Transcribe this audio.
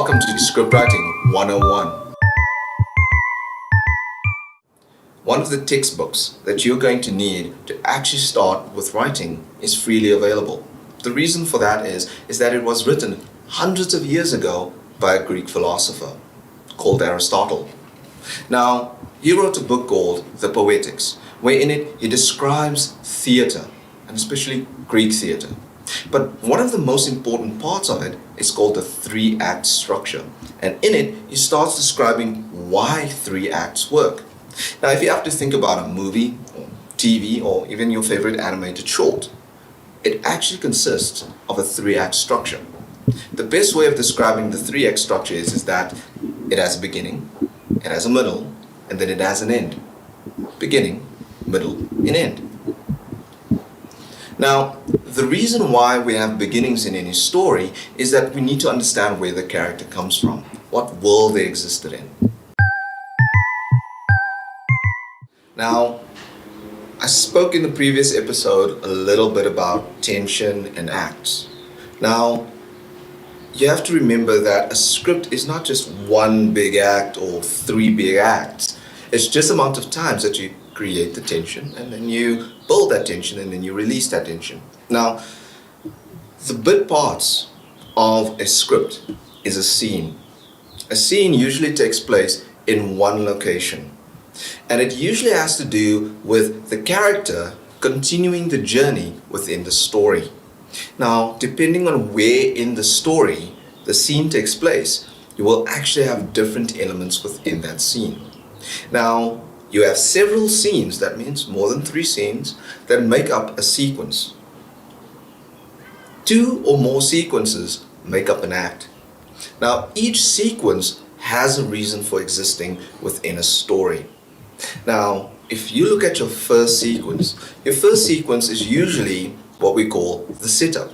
Welcome to Scriptwriting 101. One of the textbooks that you're going to need to actually start with writing is freely available. The reason for that is that it was written hundreds of years ago by a Greek philosopher called Aristotle. Now, he wrote a book called The Poetics, where in it he describes theatre, and especially Greek theatre. But one of the most important parts of it is called the three-act structure. And in it, he starts describing why three acts work. Now, if you have to think about a movie, or TV, or even your favorite animated short, it actually consists of a three-act structure. The best way of describing the three-act structure is that it has a beginning, it has a middle, and then it has an end. Beginning, middle, and end. Now, the reason why we have beginnings in any story is that we need to understand where the character comes from, what world they existed in. Now, I spoke in the previous episode a little bit about tension and acts. Now, you have to remember that a script is not just one big act or three big acts. It's just amount of times that you create the tension and then you build that tension and then you release that tension. Now, the big parts of a script is a scene. A scene usually takes place in one location. And it usually has to do with the character continuing the journey within the story. Now, depending on where in the story the scene takes place, you will actually have different elements within that scene. Now, you have several scenes, that means more than 3 scenes, that make up a sequence. 2 or more sequences make up an act. Now, each sequence has a reason for existing within a story. Now, if you look at your first sequence is usually what we call the setup.